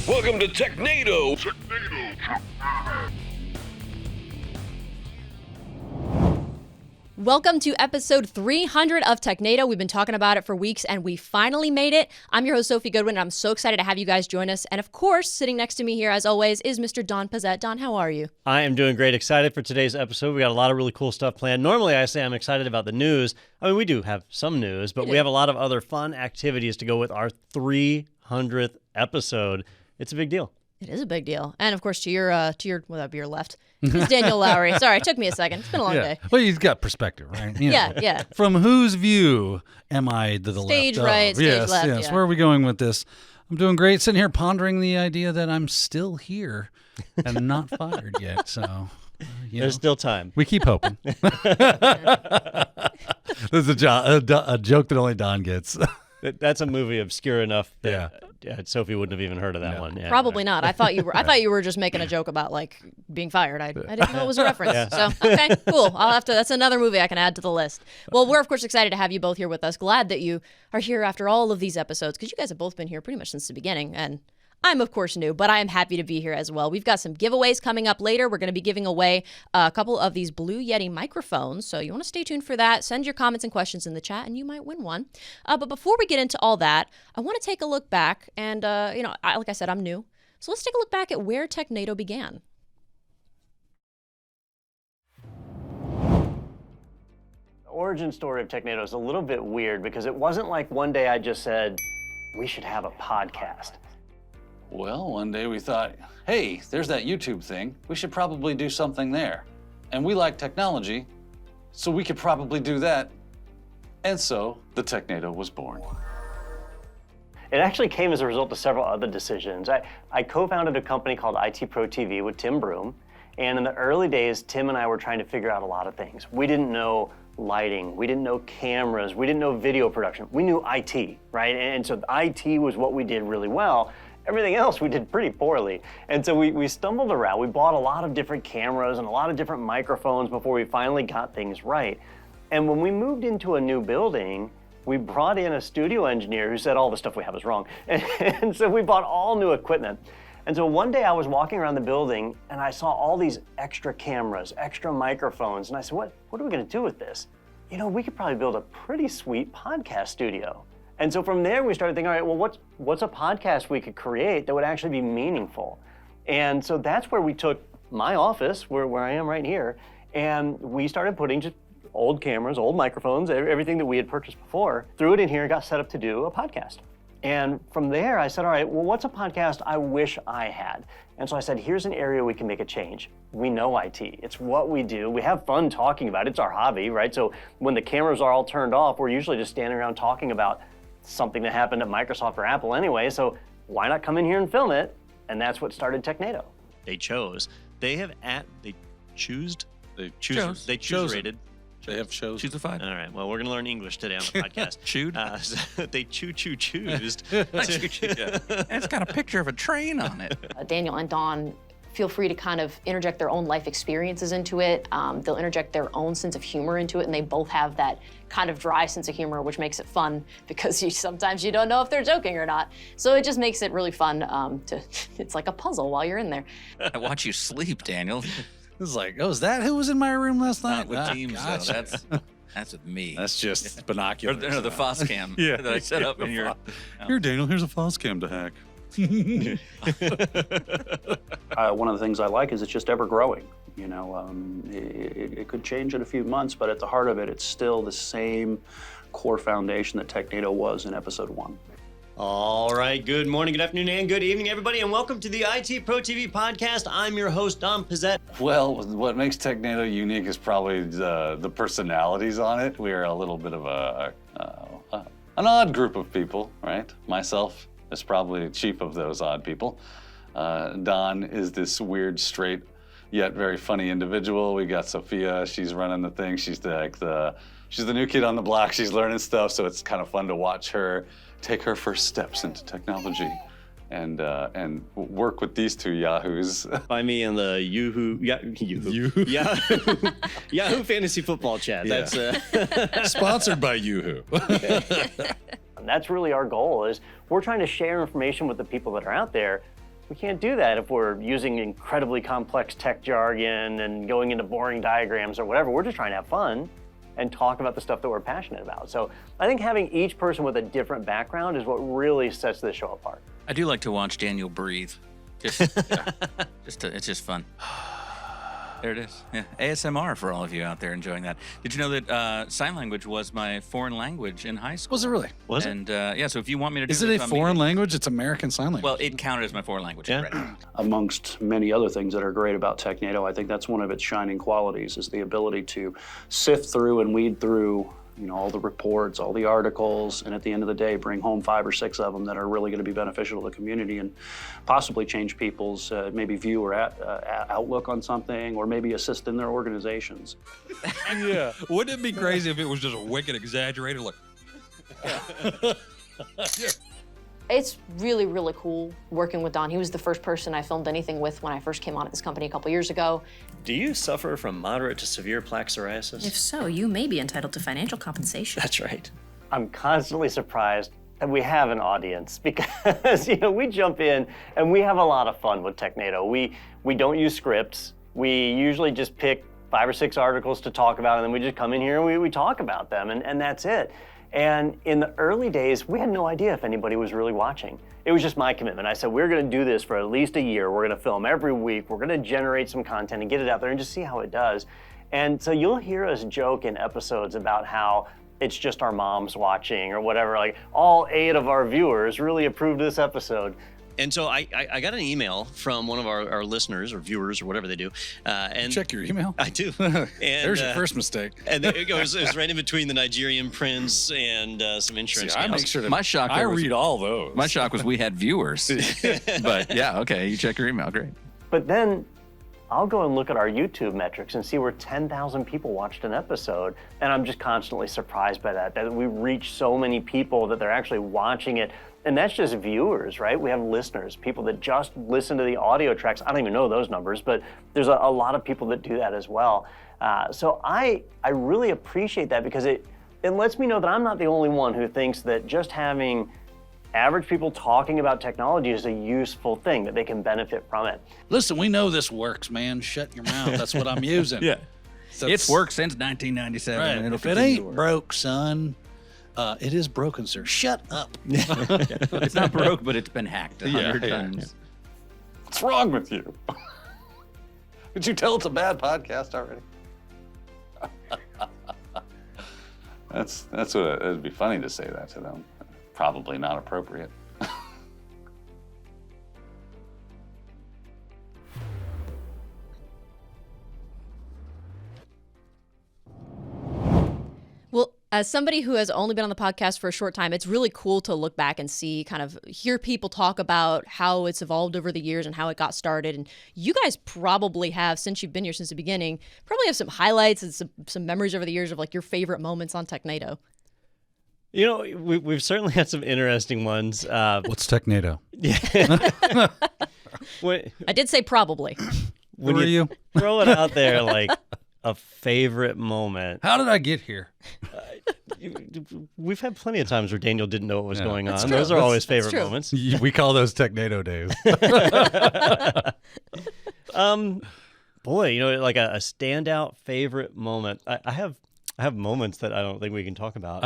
Welcome to Technado. Welcome to episode 300 of Technado. We've been talking about it for weeks, and we finally made it. I'm your host, Sophie Goodwin, and I'm so excited to have you guys join us. And of course, sitting next to me here, as always, is Mr. Don Pizzette. Don, how are you? I am doing great. Excited for today's episode. We got a lot of really cool stuff planned. Normally, I say I'm excited about the news. I mean, we do have some news, but we have a lot of other fun activities to go with our 300th episode. It's a big deal. It is a big deal. And of course, to your well, that'd be your left, is Daniel Lowry. Sorry, it took me a second. It's been a long day. Well, you've got perspective, right? You know, Yeah. From whose view am I to the Stage left? right, stage yes, left, Yes, yeah. Where are we going with this? I'm doing great. Sitting here pondering the idea that I'm still here and not fired yet. So, There's still time. we keep hoping. This is a joke that only Don gets. That's a movie obscure enough that Sophie wouldn't have even heard of that one. Yeah, Probably not. I thought you were just making a joke about like being fired. I didn't know it was a reference. So okay, cool. That's another movie I can add to the list. Well, we're of course excited to have you both here with us. Glad that you are here after all of these episodes, because you guys have both been here pretty much since the beginning, and I'm, of course, new, but I am happy to be here as well. We've got some giveaways coming up later. We're going to be giving away a couple of these Blue Yeti microphones, so you want to stay tuned for that. Send your comments and questions in the chat, and you might win one. But before we get into all that, I want to take a look back, and, like I said, I'm new. So let's take a look back at where Technado began. The origin story of Technado is a little bit weird because it wasn't like one day I just said, we should have a podcast. Well, one day we thought, hey, there's that YouTube thing. We should probably do something there. And we like technology, so we could probably do that. And so the Technado was born. It actually came as a result of several other decisions. I co-founded a company called IT Pro TV with Tim Broom. And in the early days, Tim and I were trying to figure out a lot of things. We didn't know lighting, we didn't know cameras, we didn't know video production. We knew IT, right? And so IT was what we did really well. Everything else we did pretty poorly. And so we stumbled around. We bought a lot of different cameras and a lot of different microphones before we finally got things right. And when we moved into a new building, we brought in a studio engineer who said all the stuff we have is wrong. And so we bought all new equipment. And so one day I was walking around the building and I saw all these extra cameras, extra microphones. And I said, what are we gonna do with this? You know, we could probably build a pretty sweet podcast studio. And so from there, we started thinking, all right, well, what's a podcast we could create that would actually be meaningful? And so that's where we took my office, where I am right here, and we started putting just old cameras, old microphones, everything that we had purchased before, threw it in here and got set up to do a podcast. And from there, I said, all right, well, what's a podcast I wish I had? And so I said, here's an area we can make a change. We know IT. It's what we do. We have fun talking about it. It's our hobby, right? So when the cameras are all turned off, we're usually just standing around talking about something that happened at Microsoft or Apple anyway, so why not come in here and film it? And that's what started Technado. They chose. They have they choose. They Choose. They choose chosen. rated. They have shows. Choosified. All right. Well, we're gonna learn English today on the podcast. Chewed. So they choosed. Yeah. And it's got a picture of a train on it. Daniel and Dawn feel free to kind of interject their own life experiences into it. They'll interject their own sense of humor into it, and they both have that kind of dry sense of humor, which makes it fun because sometimes you don't know if they're joking or not. So it just makes it really fun it's like a puzzle while you're in there. I watch you sleep, Daniel. It's like, oh, is that who was in my room last night? Not with teams, gotcha. though. That's with me. That's just Or binoculars. the Foscam Yeah. that I set up in your. Here, Daniel, here's a Foscam to hack. One of the things I like is it's just ever growing. You know, it could change in a few months, but at the heart of it, it's still the same core foundation that Technado was in episode 1. All right. Good morning, good afternoon, and good evening, everybody, and welcome to the IT Pro TV podcast. I'm your host, Don Pizzette. Well, what makes Technado unique is probably the personalities on it. We are a little bit of an odd group of people, right? Myself is probably chief of those odd people. Don is this weird, straight, yet very funny individual. We got Sophia. She's running the thing. She's the new kid on the block. She's learning stuff, so it's kind of fun to watch her take her first steps into technology. and work with these two yahoos. Find me in the Yahoo Fantasy Football chat. Yeah. That's Sponsored by Yahoo. And that's really our goal, is we're trying to share information with the people that are out there We can't do that if we're using incredibly complex tech jargon and going into boring diagrams or whatever. We're just trying to have fun and talk about the stuff that we're passionate about. So I think having each person with a different background is what really sets this show apart. I do like to watch Daniel breathe. It's just fun. There it is. Yeah, ASMR for all of you out there enjoying that. Did you know that sign language was my foreign language in high school? Was it really? Was it? And yeah, so if you want me to do Is it this a on foreign meeting- language? It's American Sign Language. Well, it counted as my foreign language. Yeah. Right. Amongst many other things that are great about Technado, I think that's one of its shining qualities is the ability to sift through and weed through, all the reports, all the articles, and at the end of the day, bring home 5 or 6 of them that are really going to be beneficial to the community and possibly change people's maybe view or outlook on something, or maybe assist in their organizations. Yeah. Wouldn't it be crazy if it was just a wicked exaggerated? Like, It's really, really cool working with Don. He was the first person I filmed anything with when I first came on at this company a couple years ago. Do you suffer from moderate to severe plaque psoriasis? If so, you may be entitled to financial compensation. That's right. I'm constantly surprised that we have an audience because we jump in and we have a lot of fun with Technado. We don't use scripts. We usually just pick 5 or 6 articles to talk about, and then we just come in here and we talk about them, and that's it. And in the early days, we had no idea if anybody was really watching. It was just my commitment. I said, we're going to do this for at least a year. We're going to film every week. We're going to generate some content and get it out there and just see how it does. And so you'll hear us joke in episodes about how it's just our moms watching or whatever. Like, all 8 of our viewers really approved this episode. And so I got an email from one of our listeners or viewers or whatever they do. And Check your email. I do. And, There's your first mistake. And it was right in between the Nigerian prince and some insurance I scams. make sure to. My shock I there was- read all those. My shock was we had viewers. But yeah, okay, you check your email, great. But then I'll go and look at our YouTube metrics and see where 10,000 people watched an episode. And I'm just constantly surprised by that we reach so many people that they're actually watching it. And that's just viewers, right? We have listeners, people that just listen to the audio tracks. I don't even know those numbers, but there's a lot of people that do that as well. So I really appreciate that because it lets me know that I'm not the only one who thinks that just having average people talking about technology is a useful thing, that they can benefit from it. Listen, we know this works, man. Shut your mouth. That's what I'm using. Yeah. So It's worked since 1997. Right. And it'll If it continue to ain't work. broke, son, it is broken, sir. Shut up. It's not broke, but it's been hacked 100 times. What's wrong with you? Did you tell it's a bad podcast already? That's what it'd be funny to say that to them. Probably not appropriate. Well, as somebody who has only been on the podcast for a short time, it's really cool to look back and see, kind of hear people talk about how it's evolved over the years and how it got started. And you guys probably have, since you've been here since the beginning, probably have some highlights and some memories over the years of like your favorite moments on Technado. We've certainly had some interesting ones. What's Technado? I did say probably. When Who are you? throw it out there like a favorite moment. How did I get here? We've had plenty of times where Daniel didn't know what was going on. true. Those are always That's favorite true. moments. We call those Technado days. Boy, like a standout favorite moment. I have moments that I don't think we can talk about.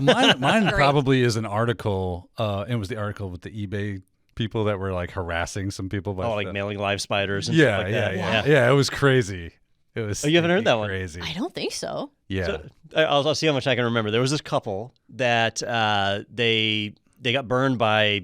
Mine Great. probably is an article. It was the article with the eBay people that were like harassing some people. like mailing live spiders and yeah, stuff like yeah, that. yeah. It was crazy. It was. Oh, you haven't heard that one? Crazy. I don't think so. Yeah. So, I'll see how much I can remember. There was this couple that they got burned by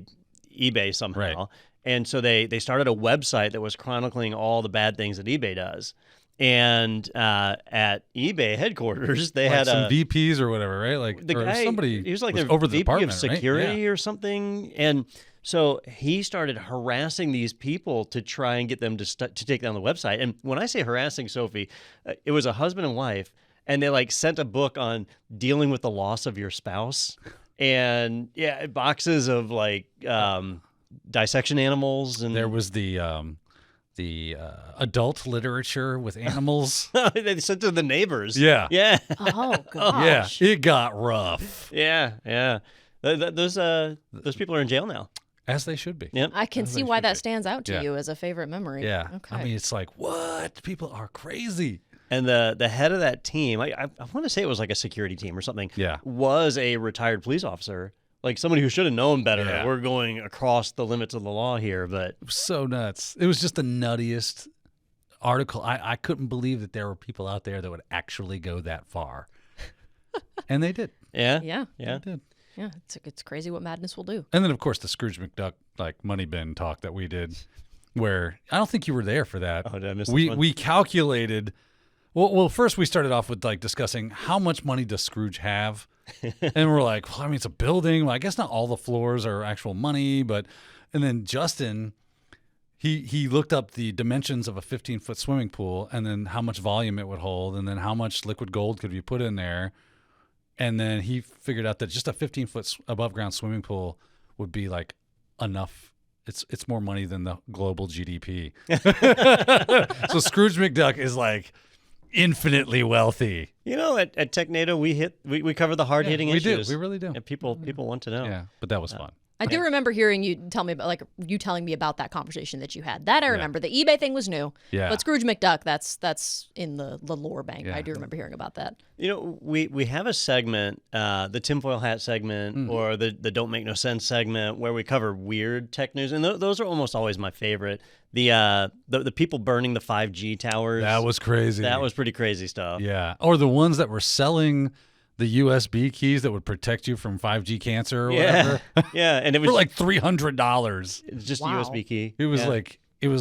eBay somehow. Right. And so they started a website that was chronicling all the bad things that eBay does. And at eBay headquarters, they Like had some a VPs or whatever, right? Like the or guy. somebody He was like was their over the VP department, of security right? or something. And so he started harassing these people to try and get them to take down the website. And when I say harassing, Sophie, it was a husband and wife, and they like sent a book on dealing with the loss of your spouse, and boxes of like dissection animals, and There was the adult literature with animals. they sent to the neighbors. Yeah. yeah, Oh, gosh. Yeah, it got rough. yeah. Those people are in jail now. As they should be. Yep. I can As see they why should that be. stands out to Yeah. you as a favorite memory. Yeah. Okay. I mean, it's like, what? People are crazy. And the head of that team, I want to say it was like a security team or something, Yeah. was a retired police officer, like somebody who should have known better. Yeah. We're going across the limits of the law here, but It was so nuts. It was just the nuttiest article. I couldn't believe that there were people out there that would actually go that far. And they did. yeah. Yeah. Yeah. They did. Yeah. It's crazy what madness will do. And then, of course, the Scrooge McDuck like money bin talk that we did, where I don't think you were there for that. Oh, did I miss we this one? we calculated. Well, first we started off with like discussing how much money does Scrooge have, and we're like, well, I mean, it's a building. Well, I guess not all the floors are actual money, but and then Justin, he looked up the dimensions of a 15-foot swimming pool, and then how much volume it would hold, and then how much liquid gold could be put in there. And then he figured out that just a 15-foot above ground swimming pool would be like enough. It's more money than the global GDP. So Scrooge McDuck is like infinitely wealthy. You know, at Technado, we cover the hard hitting we issues. do. We really do. And people want to know. Yeah, but that was fun. I do remember hearing you tell me about, like, you telling me about that conversation that you had. That I remember. The eBay thing was new. Yeah. But Scrooge McDuck, that's in the lore bank. Yeah. I do remember hearing about that. You know, we have a segment, the tinfoil hat segment or the Don't Make No Sense segment, where we cover weird tech news, and those are almost always my favorite. The people burning the 5G towers. That was crazy. That was pretty crazy stuff. Yeah. Or the ones that were selling the USB keys that would protect you from 5G cancer or whatever. Yeah, and it was for like $300. It's just Wow. a USB key. It was Yeah.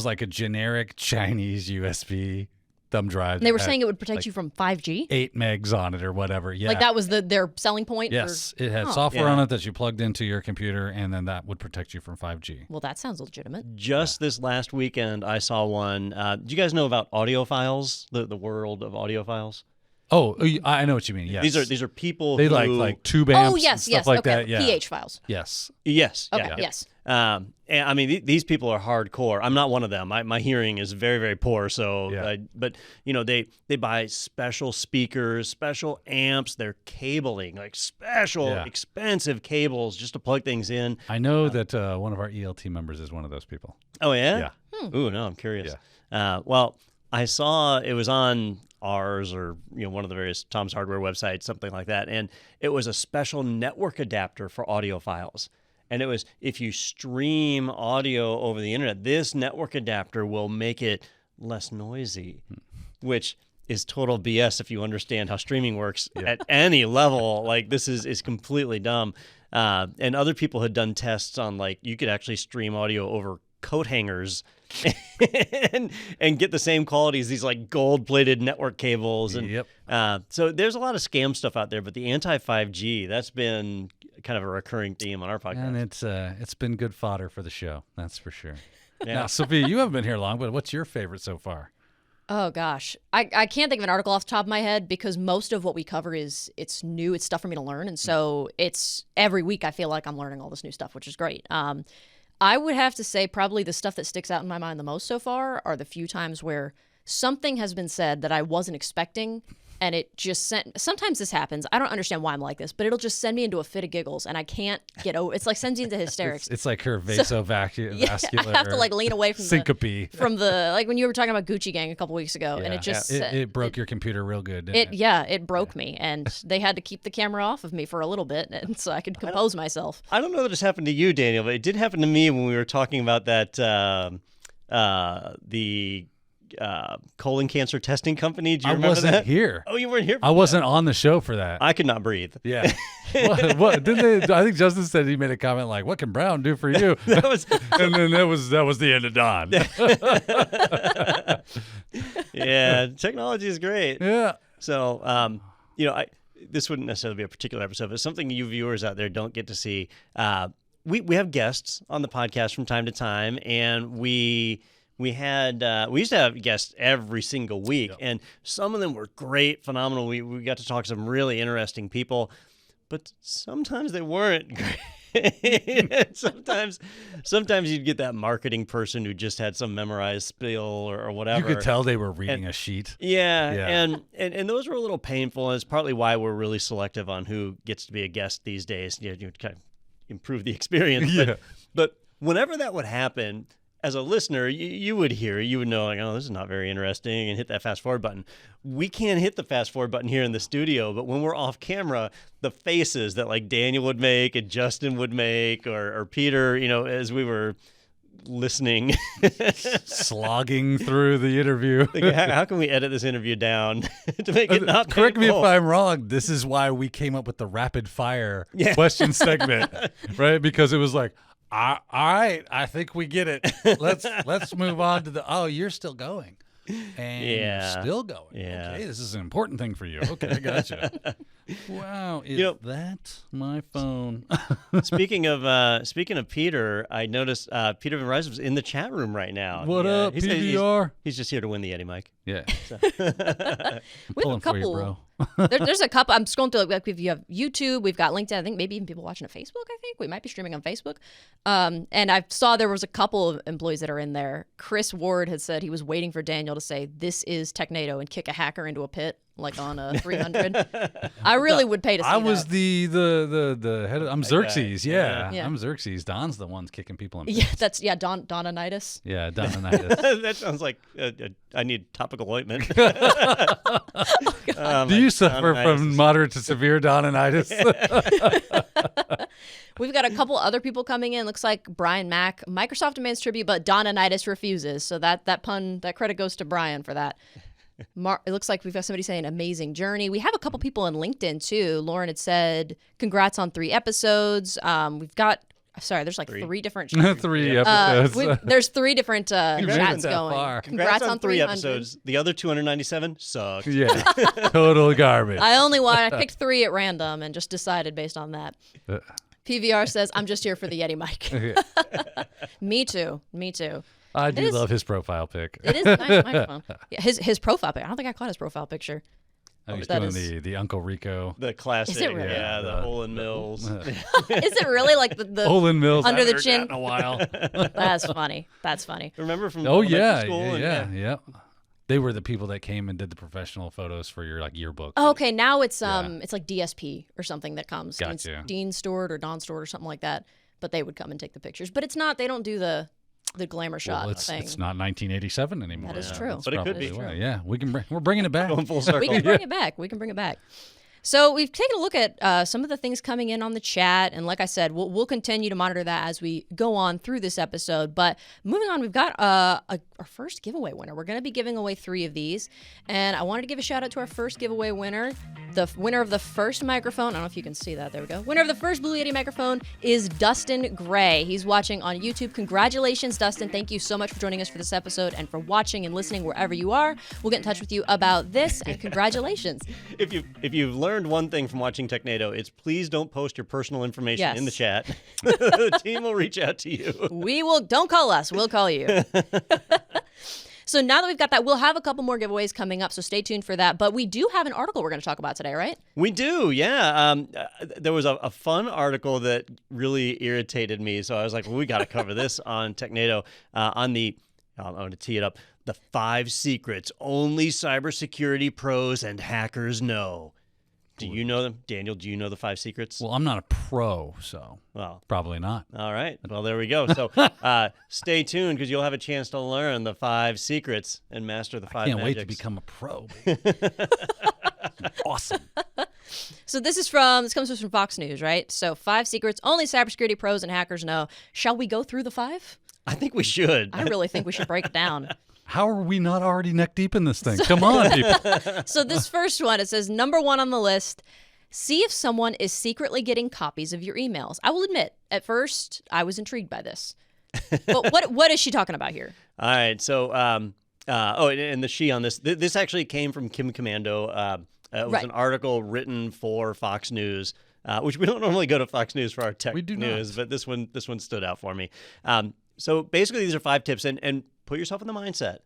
like a generic Chinese USB thumb drive. And they were that had saying it would protect you from 5G? 8 megs on it or whatever. Yeah. Like that was their selling point? Yes, For, it had Oh. software Yeah. on it that you plugged into your computer, and then that would protect you from 5G. Well, that sounds legitimate. Just this last weekend, I saw one. Do you guys know about audiophiles? The world of audiophiles. Oh, I know what you mean. Yes, These are people they who like tube amps. Oh, yes, and yes. stuff like okay. that. Yeah. PH files. Yes. Yes. Okay, Yeah. yes. And I mean, these people are hardcore. I'm not one of them. My hearing is very, very poor. So, Yeah. but you know, they buy special speakers, special amps. They're cabling, like special, Yeah. expensive cables just to plug things in. I know that one of our ELT members is one of those people. Oh yeah. Yeah. Ooh, no, I'm curious. Well, I saw it was on ours or one of the various Tom's Hardware websites, something like that, and it was a special network adapter for audiophiles. And it was, if you stream audio over the internet, this network adapter will make it less noisy, which is total BS if you understand how streaming works at any level. Like, this is completely dumb. And other people had done tests on, like, you could actually stream audio over coat hangers and get the same quality as these like gold-plated network cables. And so there's a lot of scam stuff out there, but the anti-5G, that's been kind of a recurring theme on our podcast. And it's been good fodder for the show, that's for sure. Yeah. Now, Sophie, you haven't been here long, but what's your favorite so far? Oh gosh, I can't think of an article off the top of my head because most of what we cover it's new. It's stuff for me to learn, and so it's every week I feel like I'm learning all this new stuff, which is great. I would have to say probably the stuff that sticks out in my mind the most so far are the few times where something has been said that I wasn't expecting, and it just sometimes this happens. I don't understand why I'm like this, but it'll just send me into a fit of giggles, and I can't get over. It's like sends you into hysterics. It's like her vascular. Yeah, I have to like lean away from syncope. From the like when you were talking about Gucci Gang a couple weeks ago, and it just it broke your computer real good. Didn't it? It broke me, and they had to keep the camera off of me for a little bit, and so I could compose myself. I don't know that it's happened to you, Daniel, but it did happen to me when we were talking about that the colon cancer testing company. Do you remember that? I wasn't here. Oh, you weren't here. I wasn't on the show for that. I could not breathe. Yeah. what didn't they? I think Justin said he made a comment like, "What can Brown do for you?" That was, and then that was the end of Don. Yeah, technology is great. Yeah. So, this wouldn't necessarily be a particular episode, but something you viewers out there don't get to see. We have guests on the podcast from time to time, and we used to have guests every single week, and some of them were great, phenomenal. We got to talk to some really interesting people, but sometimes they weren't great. sometimes you'd get that marketing person who just had some memorized spiel or whatever. You could tell they were reading a sheet. Yeah. And those were a little painful, and it's partly why we're really selective on who gets to be a guest these days. You kind of improve the experience. Yeah. But whenever that would happen, as a listener, you would hear, you would know, like, oh, this is not very interesting, and hit that fast forward button. We can't hit the fast forward button here in the studio, but when we're off camera, the faces that like Daniel would make and Justin would make, or Peter, as we were listening, slogging through the interview. Like, how can we edit this interview down to make it not Correct me if painful? I'm wrong. This is why we came up with the rapid fire question segment, right? Because it was like, all right, I think we get it. Let's move on to the. Oh, you're still going, and you're still going. Yeah. Okay, this is an important thing for you. Okay, I gotcha. Wow, is that my phone? Speaking of Peter, I noticed Peter Van Rijs was in the chat room right now. What up, PVR? He's just here to win the Yeti mic. Yeah. So. We have a couple. For you, bro. There's a couple. I'm scrolling through. Like, if you have YouTube, we've got LinkedIn. I think maybe even people watching on Facebook. I think we might be streaming on Facebook. And I saw there was a couple of employees that are in there. Chris Ward had said he was waiting for Daniel to say, "This is Technado," and kick a hacker into a pit like on a 300. I really would pay to see I was that. the head of, I'm Xerxes. Yeah. Yeah. I'm Xerxes. Don's the one's kicking people in. Yeah, that's Dononitis. Yeah, Dononitis. That sounds like I need topical ointment. Do you suffer from moderate to severe Dononitis? We've got a couple other people coming in. Looks like Brian Mack. Microsoft demands tribute, but Dononitis refuses. So that credit goes to Brian for that. It looks like we've got somebody saying amazing journey. We have a couple people in LinkedIn too. Lauren had said congrats on 3 episodes. We've got there's like 3 different 3 episodes. there's 3 different chats that going. far. Congrats on 3 300. episodes. The other 297 sucked. Yeah, total garbage. I picked 3 at random and just decided based on that. PVR says I'm just here for the Yeti mic. Me too. I do love his profile pic. It is a nice microphone. Yeah, his profile pic. I don't think I caught his profile picture. He's That doing the Uncle Rico. The classic, Is it really? yeah, the Olin Mills. Is it really like the Olin Mills under the haven't heard chin? that in a while. That's funny. That's funny. Remember from Oh elementary yeah, school? yeah. They were the people that came and did the professional photos for your like yearbook. Oh, okay, now it's it's like DSP or something that comes. Gotcha. Dean Stored or Don Stored or something like that. But they would come and take the pictures. But it's not. They don't do the glamour shot Well, thing. it's not 1987 anymore. That is true. That's But it could probably be. why. Yeah, we're bringing it back. Going full circle. We can bring it back. We can bring it back. So we've taken a look at some of the things coming in on the chat, and like I said, we'll continue to monitor that as we go on through this episode. But moving on, we've got our first giveaway winner. We're going to be giving away 3 of these, and I wanted to give a shout out to our first giveaway winner. The winner of the first microphone, I don't know if you can see that. There we go. Winner of the first Blue Yeti microphone is Dustin Gray. He's watching on YouTube. Congratulations, Dustin. Thank you so much for joining us for this episode and for watching and listening wherever you are. We'll get in touch with you about this, and congratulations. If you've learned one thing from watching Technado, it's please don't post your personal information in the chat. The team will reach out to you. Don't call us. We'll call you. So now that we've got that, we'll have a couple more giveaways coming up, so stay tuned for that. But we do have an article we're going to talk about today, right? We do, yeah. There was a fun article that really irritated me, so I was like, well, we got to cover this on Technado. I'm going to tee it up. The 5 secrets only cybersecurity pros and hackers know. Do you know them? Daniel, do you know the 5 secrets? Well, I'm not a pro, so probably not. All right. Well, there we go. So stay tuned because you'll have a chance to learn the 5 secrets and master the 5 I can't wait to magics. become a pro. Awesome. So this comes to us from Fox News, right? So 5 secrets only cybersecurity pros and hackers know. Shall we go through the 5? I think we should. I really think we should break it down. How are we not already neck deep in this thing? Come on, people. So this first one, it says number 1 on the list, see if someone is secretly getting copies of your emails. I will admit, at first, I was intrigued by this. But what is she talking about here? All right. So, and the she on this, this actually came from Kim Commando. It was an article written for Fox News, which we don't normally go to Fox News for our tech news, but this one stood out for me. So basically, these are 5 tips, and put yourself in the mindset.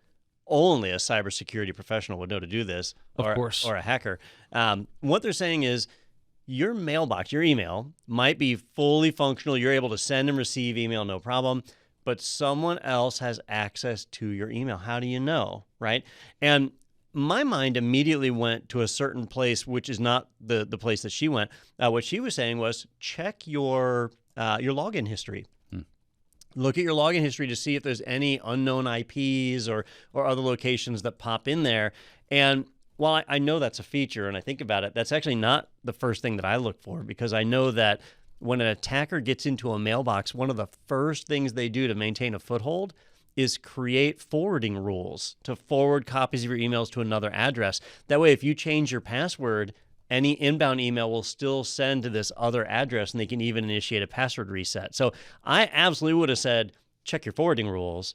Only a cybersecurity professional would know to do this, of course, or a hacker. What they're saying is your mailbox, your email, might be fully functional. You're able to send and receive email, no problem. But someone else has access to your email. How do you know, right? And my mind immediately went to a certain place, which is not the place that she went. What she was saying was check your login history. look at your login history to see if there's any unknown IPs or other locations that pop in there. And while I know that's a feature and I think about it, that's actually not the first thing that I look for, because I know that when an attacker gets into a mailbox, one of the first things they do to maintain a foothold is create forwarding rules to forward copies of your emails to another address. That way, if you change your password, any inbound email will still send to this other address, and they can even initiate a password reset. So I absolutely would have said, check your forwarding rules.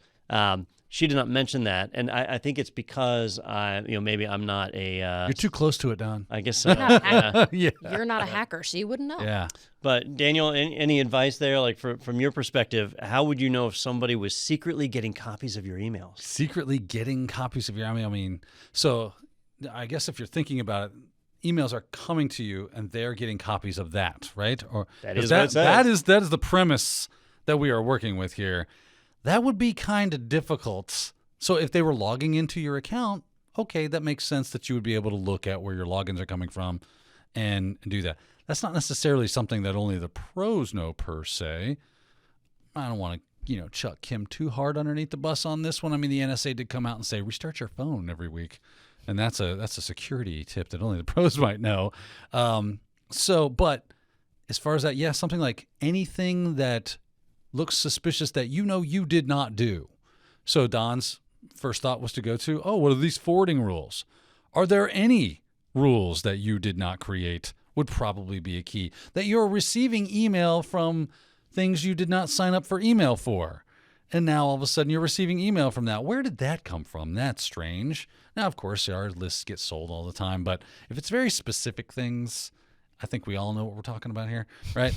She did not mention that, and I think it's because maybe I'm not a. You're too close to it, Don. I guess so. You're not a hacker. Yeah. You're not a hacker, so you wouldn't know. Yeah. But Daniel, any advice there? Like from your perspective, how would you know if somebody was secretly getting copies of your emails? Secretly getting copies of your email. I mean, so I guess if you're thinking about it, emails are coming to you and they're getting copies of that, right? Or that is what it says. That is the premise that we are working with here. That would be kind of difficult. So if they were logging into your account, okay, that makes sense that you would be able to look at where your logins are coming from and do that. That's not necessarily something that only the pros know per se. I don't want to, chuck Kim too hard underneath the bus on this one. I mean, the NSA did come out and say, restart your phone every week. And that's a security tip that only the pros might know. But as far as that, yeah, something like anything that looks suspicious that you did not do. So Don's first thought was to go to, what are these forwarding rules? Are there any rules that you did not create? Would probably be a key. That you're receiving email from things you did not sign up for email for. And now all of a sudden you're receiving email from that. Where did that come from? That's strange. Now, of course, our lists get sold all the time, but if it's very specific things, I think we all know what we're talking about here, right?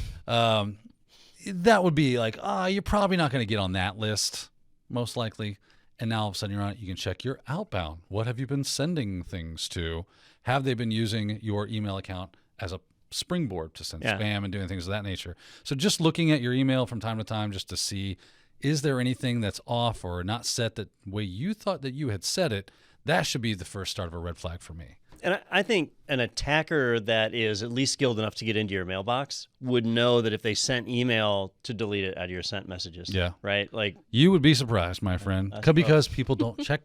That would be like, you're probably not going to get on that list, most likely. And now all of a sudden you're on it. You can check your outbound. What have you been sending things to? Have they been using your email account as a springboard to send spam and doing things of that nature? So just looking at your email from time to time just to see, is there anything that's off or not set that way you thought that you had set it? That should be the first start of a red flag for me. And I think an attacker that is at least skilled enough to get into your mailbox would know that if they sent email to delete it out of your sent messages. Yeah. Right? Like, you would be surprised, my friend, because people don't check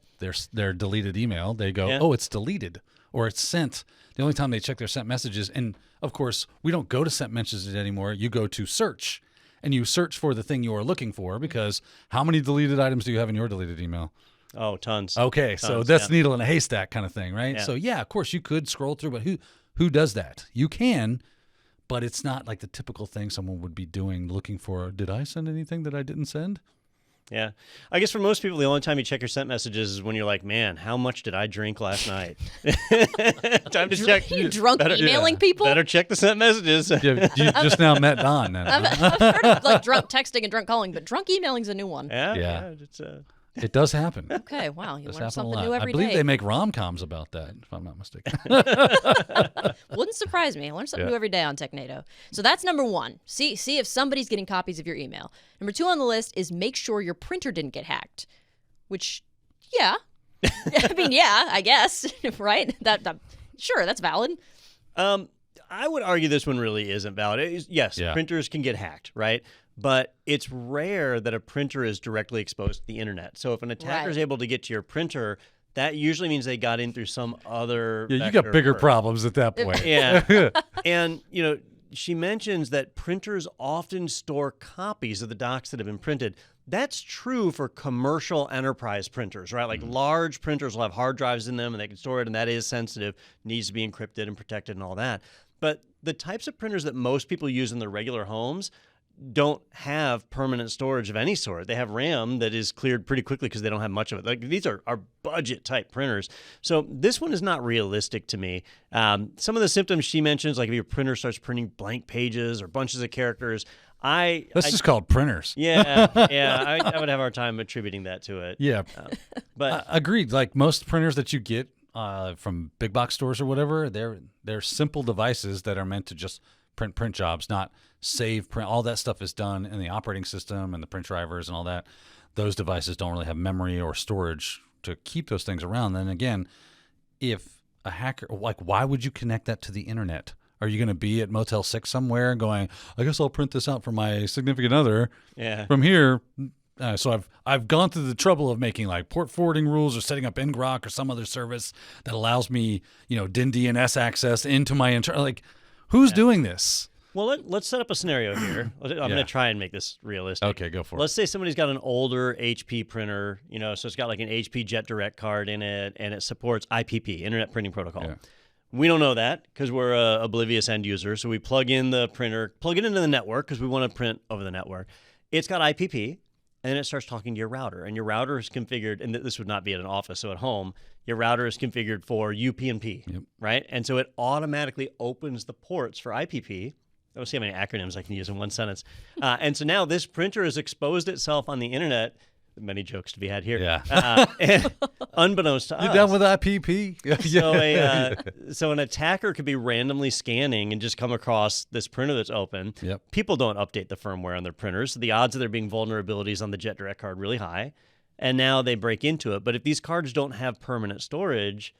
their deleted email. They go, it's deleted or it's sent. The only time they check their sent messages, and of course, we don't go to sent messages anymore. You go to search, and you search for the thing you are looking for, because how many deleted items do you have in your deleted email? Oh, tons. Okay, so that's needle in a haystack kind of thing, right? Yeah. So yeah, of course you could scroll through, but who does that? You can, but it's not like the typical thing someone would be doing, looking for, did I send anything that I didn't send? Yeah. I guess for most people, the only time you check your sent messages is when you're like, man, how much did I drink last night? Time to check. You drunk emailing people? Better check the sent messages. You just now met Don. I've heard of like drunk texting and drunk calling, but drunk emailing's a new one. Yeah. It does happen. Okay, wow. You learn something a new lot. every I believe day. they make rom-coms about that, if I'm not mistaken. Wouldn't surprise me. I learn something new every day on Technado. So that's number one. See if somebody's getting copies of your email. Number two on the list is make sure your printer didn't get hacked. Which, yeah. I mean, yeah, I guess, right? Sure, that's valid. I would argue this one really isn't valid. Yes, printers can get hacked, right? But it's rare that a printer is directly exposed to the internet. So if an attacker is able to get to your printer, that usually means they got in through some other you got bigger problems at that point. Yeah. And, she mentions that printers often store copies of the docs that have been printed. That's true for commercial enterprise printers, right? Like large printers will have hard drives in them and they can store it, and that is sensitive, needs to be encrypted and protected and all that. But the types of printers that most people use in their regular homes don't have permanent storage of any sort. They have RAM that is cleared pretty quickly because they don't have much of it. Like, these are budget type printers. So this one is not realistic to me. Some of the symptoms she mentions, like if your printer starts printing blank pages or bunches of characters, That's just called printers. Yeah, I would have a hard time attributing that to it. Yeah. But agreed. Like most printers that you get from big box stores or whatever, they're simple devices that are meant to just print jobs, not save print. All that stuff is done in the operating system and the print drivers and all that. Those devices don't really have memory or storage to keep those things around. Then again, if a hacker, like, why would you connect that to the internet? Are you going to be at Motel 6 somewhere going, I guess I'll print this out for my significant other from here? So I've gone through the trouble of making like port forwarding rules or setting up ngrok or some other service that allows me, DIN DNS access into my like, who's doing this? Well, let's set up a scenario here. I'm going to try and make this realistic. Okay, go for it. Let's say somebody's got an older HP printer, so it's got like an HP Jet Direct card in it, and it supports IPP, Internet Printing Protocol. Yeah. We don't know that because we're a oblivious end user. So we plug in the printer, plug it into the network because we want to print over the network. It's got IPP, and then it starts talking to your router. And your router is configured, and this would not be at an office, so at home, your router is configured for UPnP, right? And so it automatically opens the ports for IPP. Let's see how many acronyms I can use in one sentence. And so now this printer has exposed itself on the internet. Many jokes to be had here. Yeah. Unbeknownst to us. You done with IPP? So an attacker could be randomly scanning and just come across this printer that's open. Yep. People don't update the firmware on their printers, so the odds of there being vulnerabilities on the Jet Direct card really high. And now they break into it. But if these cards don't have permanent storage,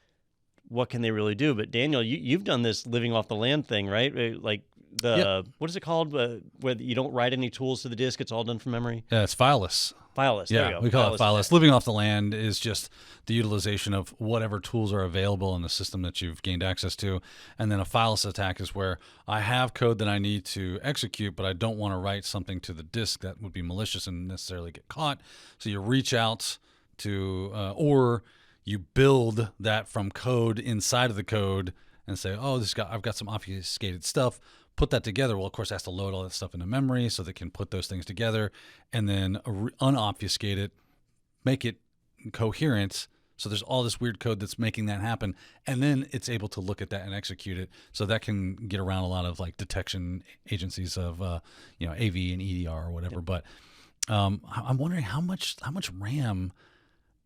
what can they really do? But Daniel, you've done this living off the land thing, right? Like what is it called? Where you don't write any tools to the disk, it's all done from memory? Yeah, it's fileless. Fileless, there you go. We call it fileless. Living off the land is just the utilization of whatever tools are available in the system that you've gained access to. And then a fileless attack is where I have code that I need to execute, but I don't want to write something to the disk that would be malicious and necessarily get caught. So you reach out to, or you build that from code inside of the code and say, oh, I've got some obfuscated stuff. Put that together. Well, of course, it has to load all that stuff into memory so they can put those things together and then unobfuscate it, make it coherent. So there's all this weird code that's making that happen. And then it's able to look at that and execute it. So that can get around a lot of like detection agencies of, AV and EDR or whatever. Yep. But I'm wondering how much RAM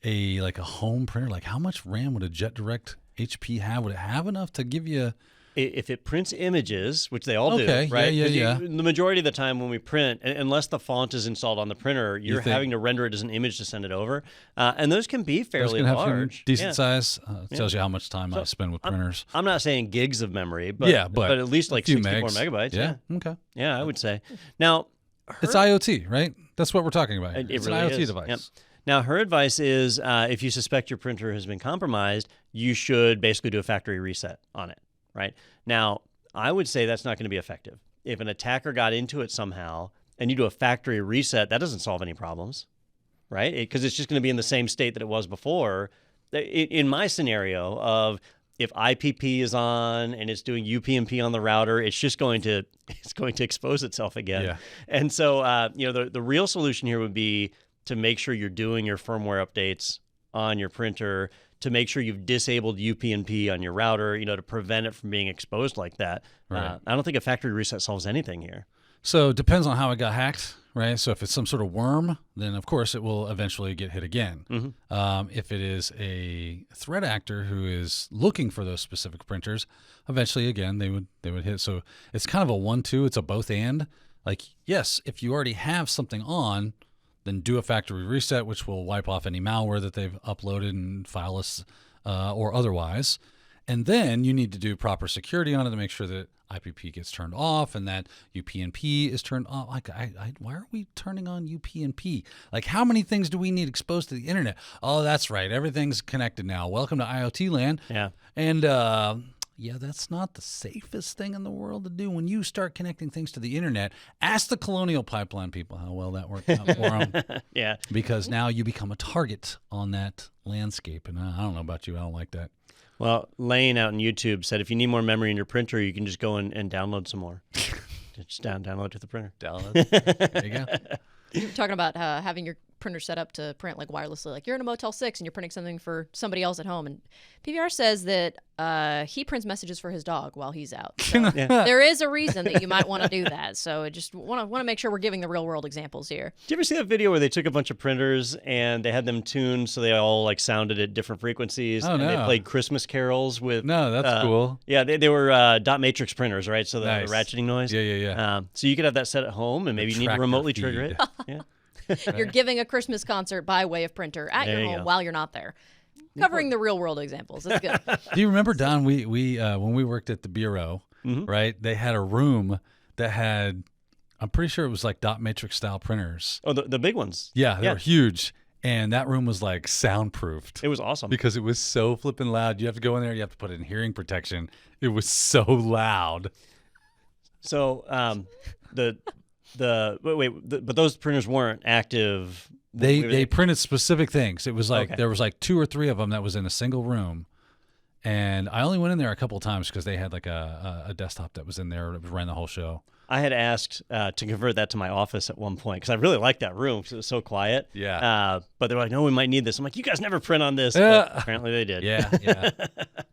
a home printer, like how much RAM would a Jet Direct HP have? Would it have enough to give you if it prints images, which they all do, right? Yeah. The majority of the time when we print, unless the font is installed on the printer, you're having to render it as an image to send it over. And those can be fairly large. Decent size. Tells you how much time I spend with printers. I'm not saying gigs of memory, but at least like 64 megabytes. Yeah. Okay. Yeah, I would say. Now, it's IoT, right? That's what we're talking about. It's really an IoT device. Yep. Now, her advice is if you suspect your printer has been compromised, you should basically do a factory reset on it. Right? Now, I would say that's not going to be effective. If an attacker got into it somehow and you do a factory reset, that doesn't solve any problems, right? Because it's just going to be in the same state that it was before. In my scenario of if IPP is on and it's doing UPnP on the router, it's just going to expose itself again. Yeah. And so, the real solution here would be to make sure you're doing your firmware updates on your printer, to make sure you've disabled UPnP on your router, to prevent it from being exposed like that. Right. I don't think a factory reset solves anything here. So it depends on how it got hacked, right? So if it's some sort of worm, then of course it will eventually get hit again. Mm-hmm. If it is a threat actor who is looking for those specific printers, eventually again they would hit. So it's kind of a 1-2. It's a both and. Like, yes, if you already have something on, then do a factory reset, which will wipe off any malware that they've uploaded in fileless or otherwise. And then you need to do proper security on it to make sure that IPP gets turned off and that UPnP is turned off. Like, why are we turning on UPnP? Like, how many things do we need exposed to the internet? Oh, that's right. Everything's connected now. Welcome to IoT land. Yeah. And that's not the safest thing in the world to do. When you start connecting things to the internet, ask the Colonial Pipeline people how well that worked out for them. Yeah. Because now you become a target on that landscape. And I don't know about you. I don't like that. Well, Lane out on YouTube said if you need more memory in your printer, you can just go and download some more. Just download to the printer. Download. There you go. You're talking about having your printer set up to print like wirelessly. Like you're in a Motel 6 and you're printing something for somebody else at home. And PBR says that he prints messages for his dog while he's out. So there is a reason that you might want to do that. So I just want to make sure we're giving the real world examples here. Did you ever see that video where they took a bunch of printers and they had them tuned so they all like sounded at different frequencies? Oh, and no. they played Christmas carols with... No, that's cool. Yeah, they were dot matrix printers, right? So the ratcheting noise. Yeah. So you could have that set at home and maybe you need to remotely trigger it. Yeah. You're giving a Christmas concert by way of printer at your home while you're not there. Covering the real world examples. That's good. Do you remember, Don, we when we worked at the Bureau, right? They had a room that had, I'm pretty sure it was like dot matrix style printers. Oh, the big ones. Yeah, they were huge. And that room was like soundproofed. It was awesome. Because it was so flipping loud. You have to go in there, you have to put in hearing protection. It was so loud. So but those printers weren't active. They printed specific things. It was like there was like 2 or 3 of them that was in a single room. And I only went in there a couple of times because they had like a desktop that was in there that ran the whole show. I had asked to convert that to my office at one point because I really liked that room because it was so quiet. Yeah. But they were like, no, we might need this. I'm like, you guys never print on this. But apparently they did. Yeah.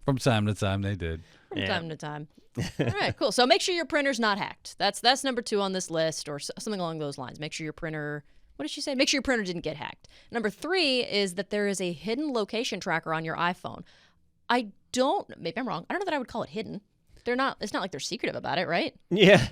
From time to time they did. From time to time. All right, cool. So make sure your printer's not hacked. That's number 2 on this list, or something along those lines. Make sure your printer. What did she say? Make sure your printer didn't get hacked. Number 3 is that there is a hidden location tracker on your iPhone. Maybe I'm wrong. I don't know that I would call it hidden. They're not. It's not like they're secretive about it, right? Yeah.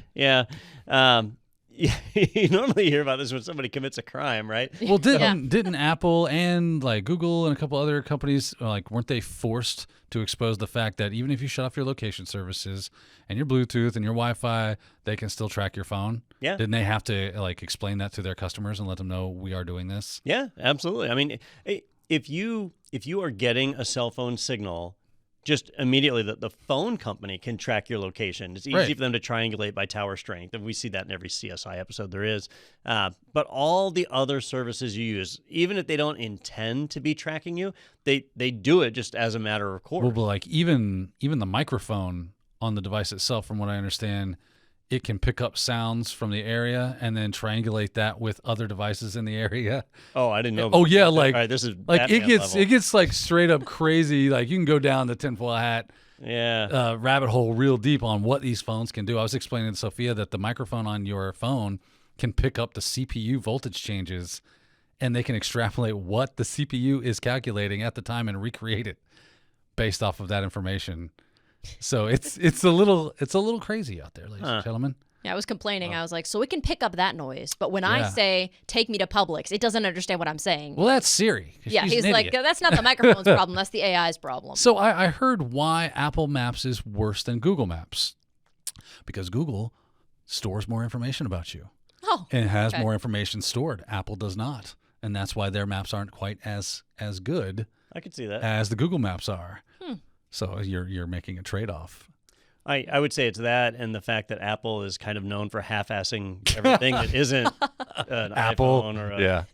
You normally hear about this when somebody commits a crime, right? Well, didn't Apple and like Google and a couple other companies weren't they forced to expose the fact that even if you shut off your location services and your Bluetooth and your Wi-Fi, they can still track your phone? Yeah. Didn't they have to explain that to their customers and let them know we are doing this? Yeah, absolutely. I mean, if you are getting a cell phone signal, just immediately the phone company can track your location. It's easy for them to triangulate by tower strength, and we see that in every CSI episode there is. But all the other services you use, even if they don't intend to be tracking you, they do it just as a matter of course. Well, but even the microphone on the device itself, from what I understand, it can pick up sounds from the area and then triangulate that with other devices in the area. Oh, I didn't know. Oh yeah, all right, this is like Batman level. it gets like straight up crazy. Like you can go down the tinfoil hat rabbit hole real deep on what these phones can do. I was explaining to Sophia that the microphone on your phone can pick up the CPU voltage changes, and they can extrapolate what the CPU is calculating at the time and recreate it based off of that information. So it's a little crazy out there, ladies and gentlemen. Yeah, I was complaining. I was like, so it can pick up that noise, but when I say take me to Publix, it doesn't understand what I'm saying. Well, that's Siri. Yeah, She's he's an like, idiot. that's not the microphone's problem. That's the AI's problem. So I heard why Apple Maps is worse than Google Maps, because Google stores more information about you. Oh, and has more information stored. Apple does not, and that's why their maps aren't quite as good. I could see that as the Google Maps are. So you're making a trade-off. I would say it's that, and the fact that Apple is kind of known for half-assing everything that isn't an Apple iPhone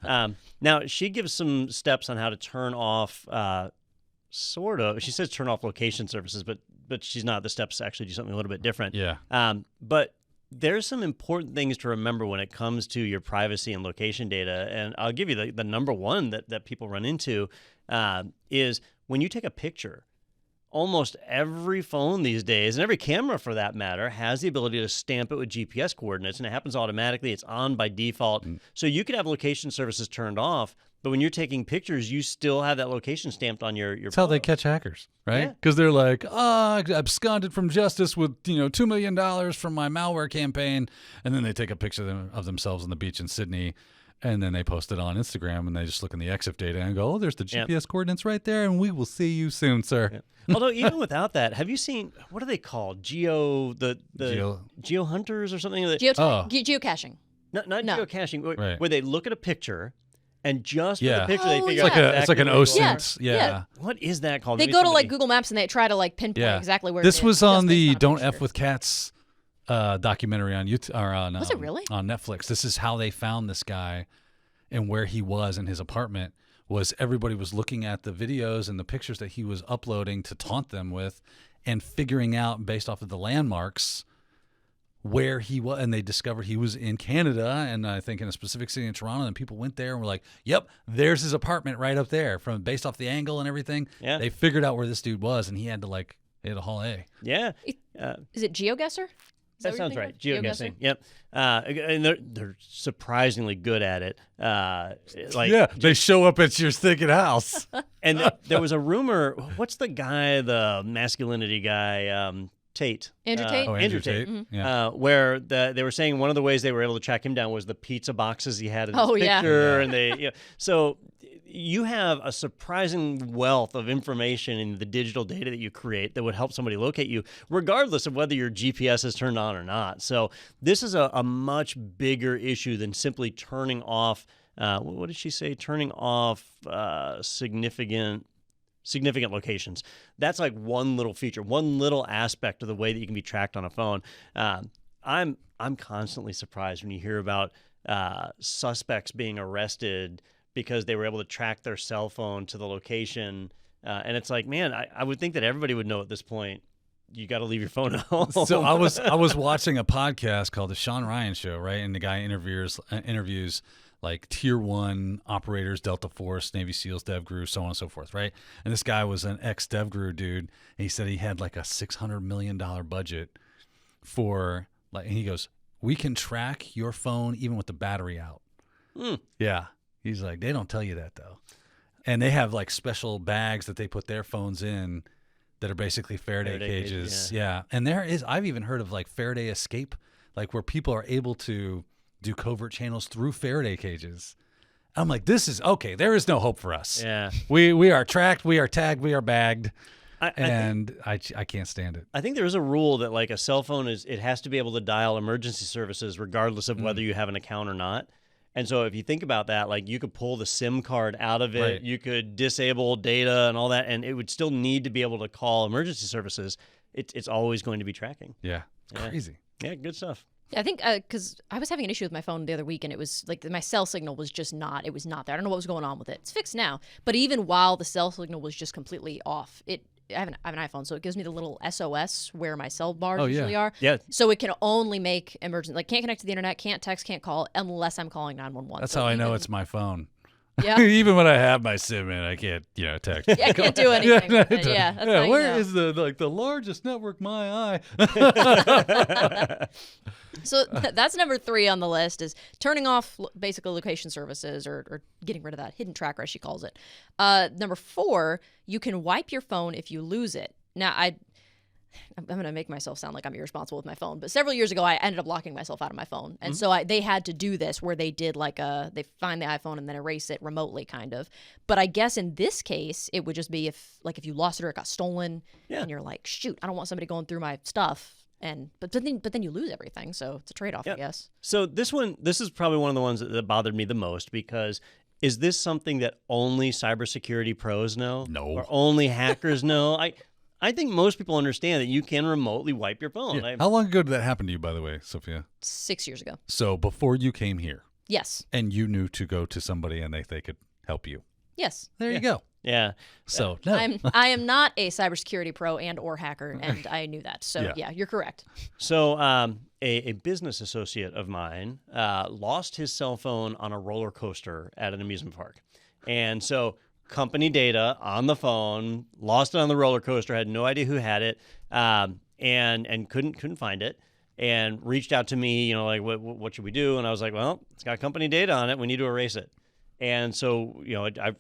or now she gives some steps on how to turn off. Sort of. She says turn off location services, but she's not. The steps actually do something a little bit different. Yeah. But there's some important things to remember when it comes to your privacy and location data, and I'll give you the number one that people run into is when you take a picture. Almost every phone these days, and every camera for that matter, has the ability to stamp it with GPS coordinates, and it happens automatically. It's on by default. So you could have location services turned off, but when you're taking pictures, you still have that location stamped on your That's how they catch hackers, right? Because they're like, I absconded from justice with $2 million from my malware campaign, and then they take a picture of themselves on the beach in Sydney, and then they post it on Instagram, and they just look in the EXIF data and go, there's the GPS coordinates right there, and we will see you soon, sir. Yep. Although even without that, have you seen, what are they called? Geo hunters or something? Geocaching. Not geocaching, where they look at a picture and just with the picture they figure out it's like an OSINT. Yeah. What is that called? They go to Google Maps and they try to pinpoint exactly where this it is. Was on the Don't F with Cats documentary on YouTube or on was it really? On Netflix. This is how they found this guy and where he was in his apartment. Was everybody was looking at the videos and the pictures that he was uploading to taunt them with and figuring out based off of the landmarks where he was, and they discovered he was in Canada and I think in a specific city in Toronto, and people went there and were like, yep, there's his apartment right up there based off the angle and everything. Yeah. They figured out where this dude was and he had to he had a haul A. Yeah. Is it GeoGuessr? That sounds right. GeoGuessing. Yep. And they're surprisingly good at it. They show up at your thinking house. And there was a rumor. What's the guy, the masculinity guy, Tate. Andrew Tate? Oh, Andrew Tate. Yeah. Where they were saying one of the ways they were able to track him down was the pizza boxes he had in his Oh, yeah. picture. And they, so you have a surprising wealth of information in the digital data that you create that would help somebody locate you, regardless of whether your GPS is turned on or not. So this is a much bigger issue than simply turning off, what did she say? Turning off significant locations. That's like one little feature, one little aspect of the way that you can be tracked on a phone. I'm constantly surprised when you hear about suspects being arrested because they were able to track their cell phone to the location. And it's like, man, I would think that everybody would know at this point, you got to leave your phone at home. So I was watching a podcast called The Sean Ryan Show, right? And the guy interviews like tier 1 operators, Delta Force, Navy SEALs, DevGru, so on and so forth, right? And this guy was an ex-DevGru dude. And he said he had like a $600 million budget for, like, and he goes, we can track your phone even with the battery out. Yeah. He's like, they don't tell you that, though. And they have like special bags that they put their phones in that are basically Faraday cages. Yeah. And I've even heard of like Faraday escape, like where people are able to do covert channels through Faraday cages. I'm like, this is okay. There is no hope for us. Yeah. We are tracked. We are tagged. We are bagged. I can't stand it. I think there is a rule that like a cell phone it has to be able to dial emergency services regardless of whether you have an account or not. And so if you think about that, like you could pull the SIM card out of it, Right. you could disable data and all that, and it would still need to be able to call emergency services. It's always going to be tracking. Yeah. It's crazy. Yeah, good stuff. Yeah, I think because I was having an issue with my phone the other week, and it was like my cell signal was just not there. I don't know what was going on with it. It's fixed now. But even while the cell signal was just completely off, I have an iPhone, so it gives me the little SOS where my cell bars usually are. Yeah. So it can only make emergency, like can't connect to the internet, can't text, can't call unless I'm calling 911. That's so how I know it's my phone. Yeah. Even when I have my SIM in, I can't, text. Yeah, I can't do anything. Yeah, But yeah, that's how you where know. is the largest network? My eye. So that's number 3 on the list is turning off basically location services or getting rid of that hidden tracker, as she calls it. Number 4, you can wipe your phone if you lose it. Now, I'm going to make myself sound like I'm irresponsible with my phone, but several years ago, I ended up locking myself out of my phone. And so they had to do this where they did they find the iPhone and then erase it remotely kind of. But I guess in this case, it would just be if you lost it or it got stolen and you're like, shoot, I don't want somebody going through my stuff. But then you lose everything, so it's a trade-off, I guess. So this is probably one of the ones that bothered me the most because is this something that only cybersecurity pros know? No. Or only hackers know? I think most people understand that you can remotely wipe your phone. Yeah. How long ago did that happen to you, by the way, Sophia? 6 years ago. So before you came here. Yes. And you knew to go to somebody and they could help you. Yes. There you go. Yeah. So no. I am not a cybersecurity pro and or hacker, and I knew that. So yeah you're correct. So a business associate of mine lost his cell phone on a roller coaster at an amusement park. And so company data on the phone, lost it on the roller coaster, had no idea who had it, and couldn't find it. And reached out to me, like, what should we do? And I was like, well, it's got company data on it. We need to erase it. And so,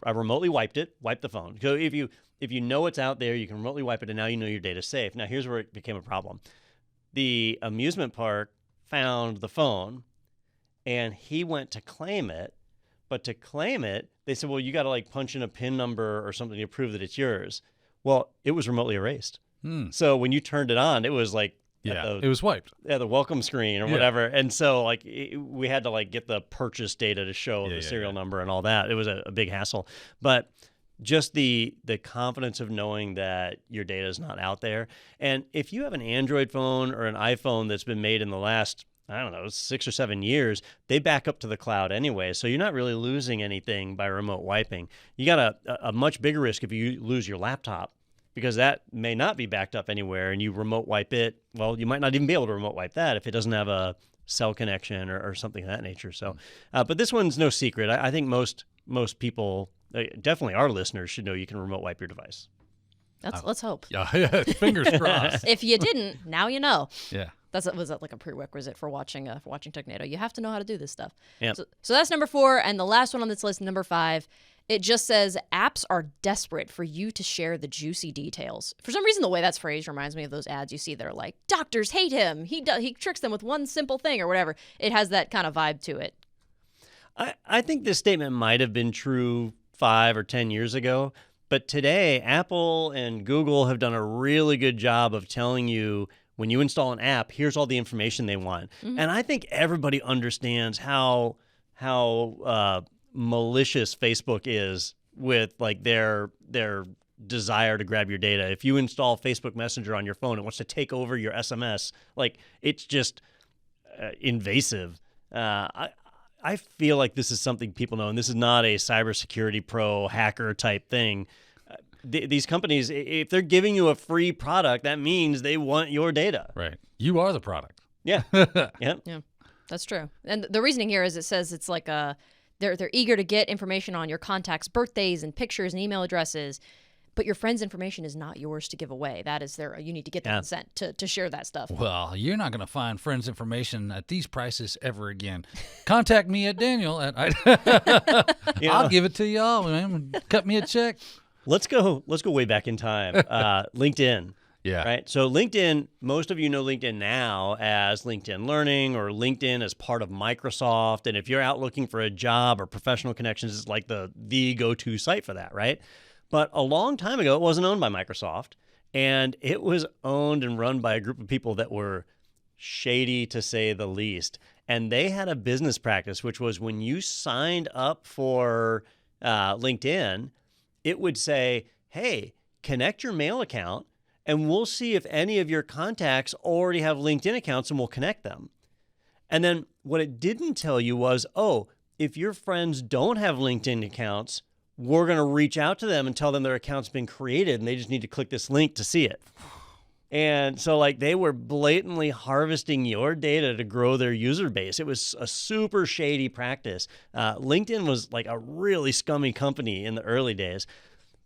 I remotely wiped the phone. So if you know it's out there, you can remotely wipe it, and now you know your data's safe. Now, here's where it became a problem. The amusement park found the phone, and he went to claim it. But to claim it, they said, well, you got to punch in a PIN number or something to prove that it's yours. Well, it was remotely erased. So when you turned it on, it was it was wiped. Yeah, the welcome screen or whatever. And so we had to get the purchase data to show the serial number and all that. It was a big hassle. But just the confidence of knowing that your data is not out there. And if you have an Android phone or an iPhone that's been made in the last, 6 or 7 years, they back up to the cloud anyway. So you're not really losing anything by remote wiping. You got a much bigger risk if you lose your laptop, because that may not be backed up anywhere and you remote wipe it. Well, you might not even be able to remote wipe that if it doesn't have a cell connection or something of that nature. So, but this one's no secret. I think most people, definitely our listeners, should know you can remote wipe your device. Let's hope. Yeah, fingers crossed. If you didn't, now you know. Yeah. Was that like a prerequisite for watching Technado? You have to know how to do this stuff. Yep. So that's number 4, and the last one on this list, number 5, It just says apps are desperate for you to share the juicy details. For some reason, the way that's phrased reminds me of those ads you see that are like, doctors hate him. He tricks them with one simple thing or whatever. It has that kind of vibe to it. I think this statement might have been true 5 or 10 years ago, but today Apple and Google have done a really good job of telling you when you install an app, here's all the information they want. Mm-hmm. And I think everybody understands how malicious Facebook is with like their desire to grab your data. If you install Facebook Messenger on your phone, it wants to take over your SMS. Like it's just invasive. I feel like this is something people know, and this is not a cybersecurity pro hacker type thing. These companies, if they're giving you a free product, that means they want your data. Right. You are the product. Yeah. Yeah, that's true. And the reasoning here is it says it's like they're eager to get information on your contacts' birthdays and pictures and email addresses, but your friend's information is not yours to give away. That is you need to get the consent to share that stuff. Well, you're not going to find friends' information at these prices ever again. Contact me at Daniel at I'll give it to y'all, man. Cut me a check. Let's go way back in time. LinkedIn. Yeah. Right. So LinkedIn, most of you know LinkedIn now as LinkedIn Learning or LinkedIn as part of Microsoft. And if you're out looking for a job or professional connections, it's like the go-to site for that, right? But a long time ago, it wasn't owned by Microsoft, and it was owned and run by a group of people that were shady, to say the least. And they had a business practice, which was when you signed up for LinkedIn, it would say, hey, connect your mail account, and we'll see if any of your contacts already have LinkedIn accounts, and we'll connect them. And then what it didn't tell you was, if your friends don't have LinkedIn accounts, we're going to reach out to them and tell them their account's been created and they just need to click this link to see it. And so like they were blatantly harvesting your data to grow their user base. It was a super shady practice. LinkedIn was like a really scummy company in the early days.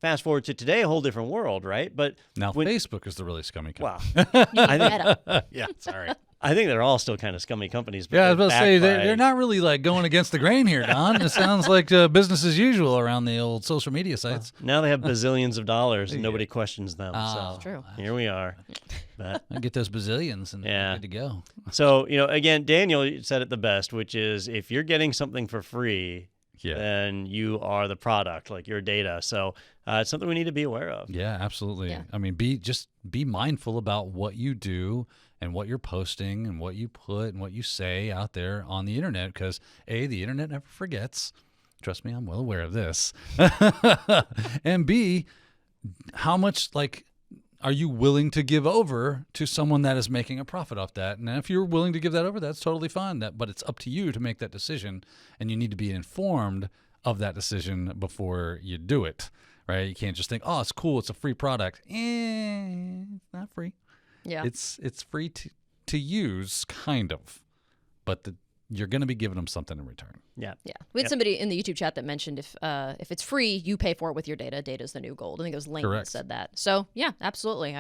Fast forward to today, a whole different world, right? But now Facebook is the really scummy company. Wow. Yeah, sorry. I think they're all still kind of scummy companies. But yeah, I was about to say, they're not really like going against the grain here, Don. It sounds like business as usual around the old social media sites. Now they have bazillions of dollars and nobody questions them. That's true. Here we are. But I get those bazillions and they're good to go. So, again, Daniel said it the best, which is if you're getting something for free, then you are the product, like your data. So it's something we need to be aware of. Yeah, absolutely. Yeah. I mean, be mindful about what you do and what you're posting and what you put and what you say out there on the internet, because A, the internet never forgets. Trust me, I'm well aware of this. And B, how much are you willing to give over to someone that is making a profit off that? And if you're willing to give that over, that's totally fine. But it's up to you to make that decision, and you need to be informed of that decision before you do it, right? You can't just think, oh, it's cool, it's a free product. It's not free. Yeah. It's free to use, kind of, but you're going to be giving them something in return. Yeah. We had somebody in the YouTube chat that mentioned if it's free, you pay for it with your data. Data's the new gold. I think it was Lane that said that. So yeah, absolutely.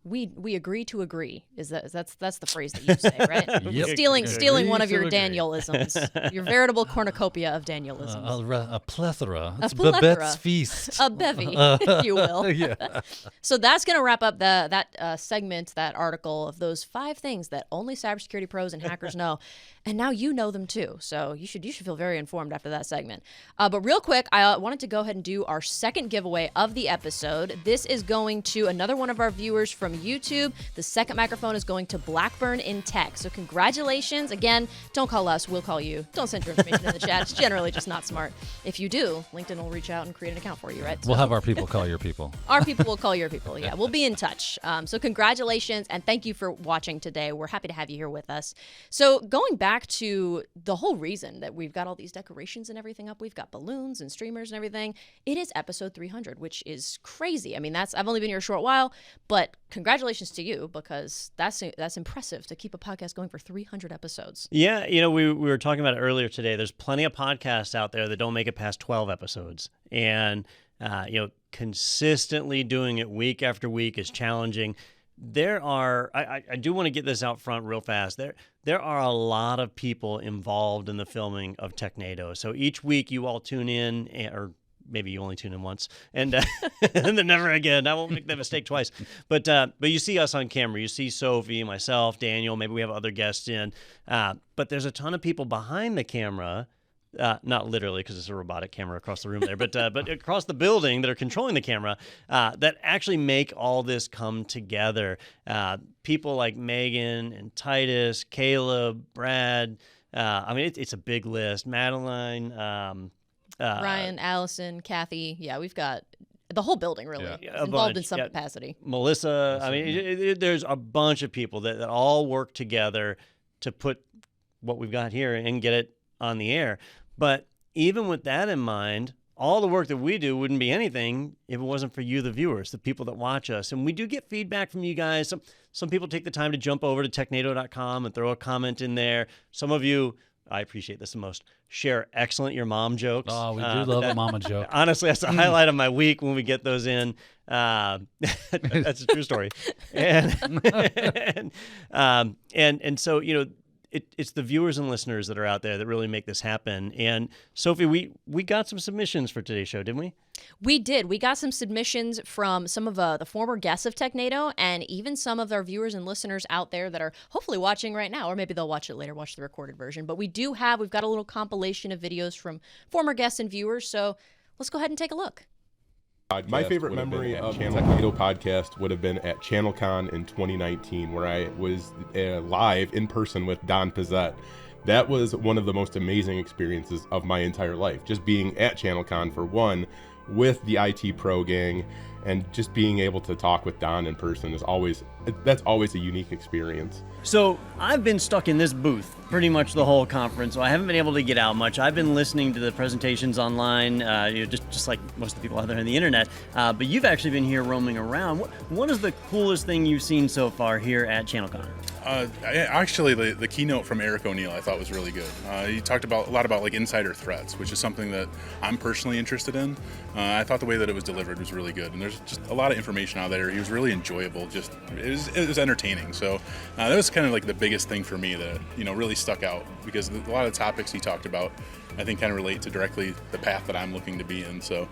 We agree to agree. That's the phrase that you say, right? Yep. Stealing one of your Danielisms, your veritable cornucopia of Danielisms. A plethora. It's plethora. Babette's feast. A bevy, if you will. Yeah. So that's going to wrap up that segment, that article of those 5 things that only cybersecurity pros and hackers know. And now you know them too. So you should feel very informed after that segment. But real quick, I wanted to go ahead and do our second giveaway of the episode. This is going to another one of our viewers from YouTube. The second microphone is going to Blackburn in Tech. So congratulations. Again, don't call us. We'll call you. Don't send your information in the chat. It's generally just not smart. If you do, LinkedIn will reach out and create an account for you, right? We'll have our people call your people. Our people will call your people. Yeah, we'll be in touch. So congratulations, and thank you for watching today. We're happy to have you here with us. So going back to the whole reason that we've got all these decorations and everything up, we've got balloons and streamers and everything. It is episode 300, which is crazy. I mean, I've only been here a short while, but congratulations to you, because that's impressive to keep a podcast going for 300 episodes. Yeah, we were talking about it earlier today. There's plenty of podcasts out there that don't make it past 12 episodes, and consistently doing it week after week is challenging. I do want to get this out front real fast. There are a lot of people involved in the filming of Technado. So each week you all tune in or maybe you only tune in once, and and then never again. I won't make that mistake twice. But you see us on camera. You see Sophie, myself, Daniel. Maybe we have other guests in. But there's a ton of people behind the camera. Not literally, because it's a robotic camera across the room there, but across the building that are controlling the camera that actually make all this come together. People like Megan and Titus, Caleb, Brad. I mean, it's a big list. Madeline, Ryan, Allison, Kathy. Yeah, we've got the whole building really involved in some capacity. Melissa. I mean, there's a bunch of people that all work together to put what we've got here and get it on the air. But even with that in mind, all the work that we do wouldn't be anything if it wasn't for you, the viewers, the people that watch us. And we do get feedback from you guys. Some people take the time to jump over to technado.com and throw a comment in there. Some of you, I appreciate this the most, share excellent your mom jokes. Oh, we do love a mama joke. Honestly, that's a highlight of my week when we get those in. That's a true story. And so, you know, it's the viewers and listeners that are out there that really make this happen. And Sophie, we got some submissions for today's show, didn't we? We did. We got some submissions from some of the former guests of Technado and even some of our viewers and listeners out there that are hopefully watching right now, or maybe they'll watch it later, watch the recorded version. But we've got a little compilation of videos from former guests and viewers. So let's go ahead and take a look. My favorite memory of Technado podcast would have been at ChannelCon in 2019, where I was live in person with Don Pizzette. That was one of the most amazing experiences of my entire life. Just being at ChannelCon for one, with the IT Pro gang, and just being able to talk with Don in person that's always a unique experience. So I've been stuck in this booth pretty much the whole conference, so I haven't been able to get out much. I've been listening to the presentations online, just like most of the people out there on the internet, but you've actually been here roaming around. What is the coolest thing you've seen so far here at ChannelCon? Actually, the keynote from Eric O'Neill I thought was really good. He talked a lot about like insider threats, which is something that I'm personally interested in. I thought the way that it was delivered was really good, and there's just a lot of information out there. He was really enjoyable. It was entertaining. So that was kind of like the biggest thing for me that really stuck out, because a lot of the topics he talked about I think kind of relate to directly the path that I'm looking to be in. So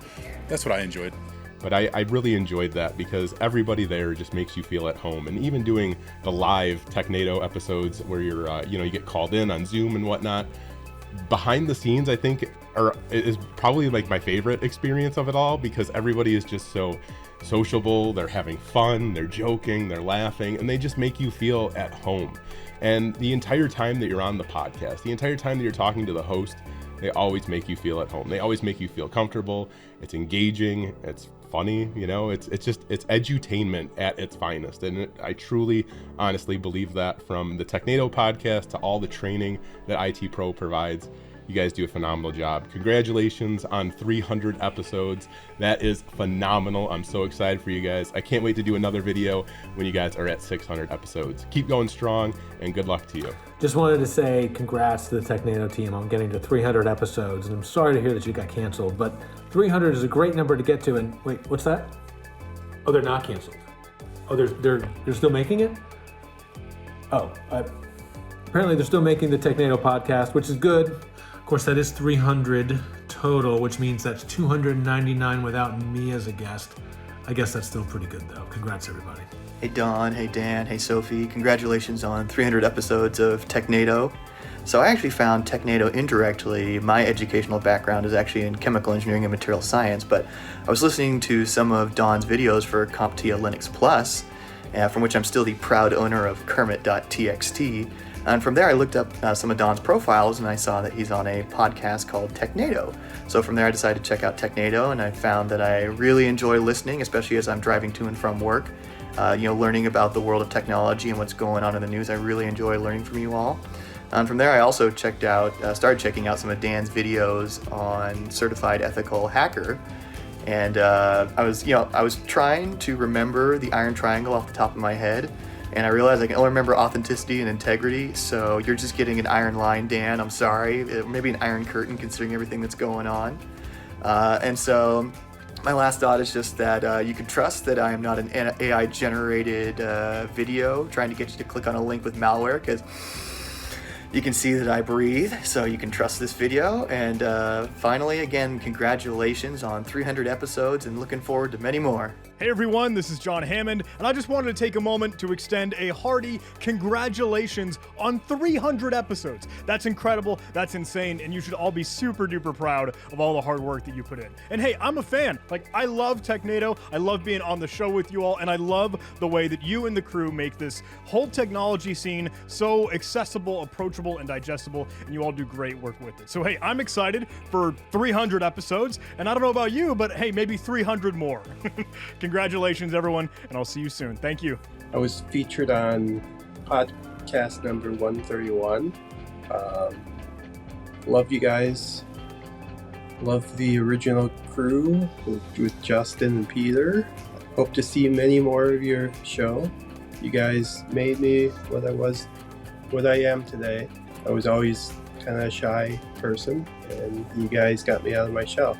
that's what I enjoyed. But I really enjoyed that because everybody there just makes you feel at home. And even doing the live Technado episodes where you're, you get called in on Zoom and whatnot, behind the scenes, I think is probably like my favorite experience of it all, because everybody is just so sociable. They're having fun, they're joking, they're laughing, and they just make you feel at home. And the entire time that you're on the podcast, the entire time that you're talking to the host, they always make you feel at home. They always make you feel comfortable. It's engaging. It's funny. It's edutainment at its finest. And I truly, honestly believe that, from the Technado podcast to all the training that IT Pro provides. You guys do a phenomenal job. Congratulations on 300 episodes. That is phenomenal. I'm so excited for you guys. I can't wait to do another video when you guys are at 600 episodes. Keep going strong, and good luck to you. Just wanted to say congrats to the Technado team on getting to 300 episodes. And I'm sorry to hear that you got canceled, but 300 is a great number to get to. And wait, what's that? Oh, they're not canceled. Oh, they're still making it? Oh, apparently they're still making the Technado podcast, which is good. Of course, that is 300 total, which means that's 299 without me as a guest. I guess that's still pretty good, though. Congrats, everybody. Hey, Don. Hey, Dan. Hey, Sophie. Congratulations on 300 episodes of Technado. So I actually found Technado indirectly. My educational background is actually in chemical engineering and material science, but I was listening to some of Don's videos for CompTIA Linux Plus, from which I'm still the proud owner of Kermit.txt. And from there, I looked up some of Don's profiles, and I saw that he's on a podcast called Technado. So from there, I decided to check out Technado, and I found that I really enjoy listening, especially as I'm driving to and from work. Learning about the world of technology and what's going on in the news. I really enjoy learning from you all. And from there, I also started checking out some of Dan's videos on Certified Ethical Hacker. And I was trying to remember the iron triangle off the top of my head. And I realized I can only remember authenticity and integrity, so you're just getting an iron line, Dan. I'm sorry. Maybe an iron curtain, considering everything that's going on. And so my last thought is just that you can trust that I am not an AI-generated video trying to get you to click on a link with malware, because You can see that I breathe, so you can trust this video. And finally, again, congratulations on 300 episodes and looking forward to many more. Hey everyone, this is John Hammond, and I just wanted to take a moment to extend a hearty congratulations on 300 episodes. That's incredible, that's insane, and you should all be super duper proud of all the hard work that you put in. And hey, I'm a fan. Like, I love Technado, I love being on the show with you all, and I love the way that you and the crew make this whole technology scene so accessible, approachable, and digestible, and you all do great work with it. So hey, I'm excited for 300 episodes, and I don't know about you, but hey, maybe 300 more. Congratulations, everyone, and I'll see you soon. Thank you. I was featured on podcast number 131. Love you guys. Love the original crew with Justin and Peter. Hope to see many more of your show. You guys made me what I am today. I was always kind of a shy person, and you guys got me out of my shell.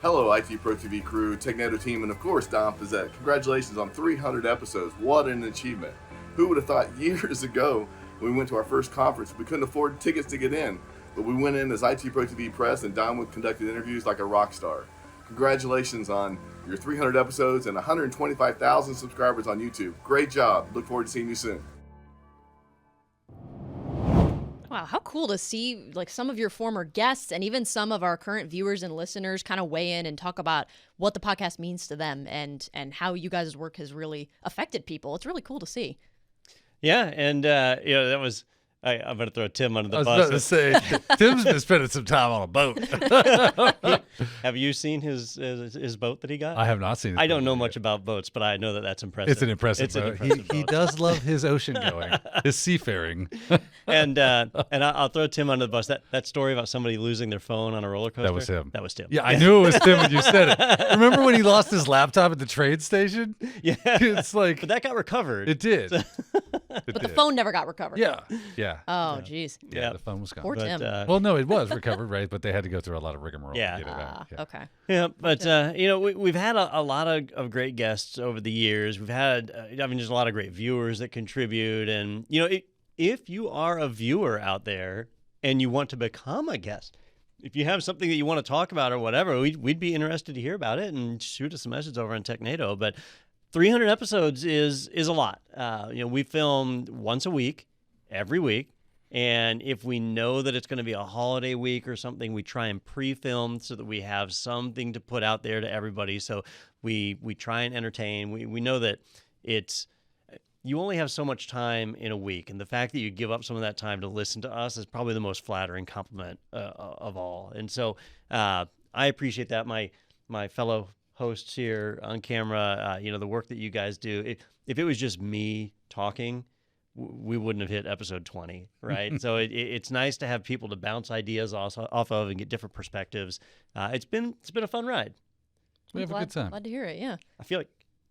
Hello, IT Pro TV crew, Technado team, and of course, Don Pizzette. Congratulations on 300 episodes. What an achievement. Who would have thought years ago when we went to our first conference, we couldn't afford tickets to get in, but we went in as IT Pro TV press and Don conducted interviews like a rock star. Congratulations on your 300 episodes and 125,000 subscribers on YouTube. Great job. Look forward to seeing you soon. Wow, how cool to see like some of your former guests and even some of our current viewers and listeners kind of weigh in and talk about what the podcast means to them and how you guys' work has really affected people. It's really cool to see. Yeah, and that was. I'm going to throw Tim under the bus. I was about to say, Tim's been spending some time on a boat. Have you seen his boat that he got? I have not seen it. I don't know much about boats, but I know that that's impressive. It's an impressive boat. He does love his ocean going, his seafaring. And I'll throw Tim under the bus. That story about somebody losing their phone on a roller coaster? That was him. That was Tim. Yeah, I knew it was Tim when you said it. Remember when he lost his laptop at the train station? Yeah. It's like... But that got recovered. It did. But the phone never got recovered. Yeah. Oh, jeez. Yeah, the phone was gone. Poor Tim. Well, no, it was recovered, right? But they had to go through a lot of rigmarole to get it back. Yeah. Okay. Yeah, but we've had a lot of great guests over the years. We've had just a lot of great viewers that contribute, and if you are a viewer out there and you want to become a guest, if you have something that you want to talk about or whatever, we'd be interested to hear about it and shoot us a message over on Technado. But 300 episodes is a lot. We film once a week, every week. And if we know that it's going to be a holiday week or something, we try and pre-film so that we have something to put out there to everybody. So we try and entertain. We know that you only have so much time in a week. And the fact that you give up some of that time to listen to us is probably the most flattering compliment of all. And so I appreciate that. My fellow hosts here on camera, the work that you guys do. If it was just me talking, we wouldn't have hit episode 20, right? So it's nice to have people to bounce ideas off of and get different perspectives. It's been a fun ride. We have a good time. Glad to hear it. Yeah. I feel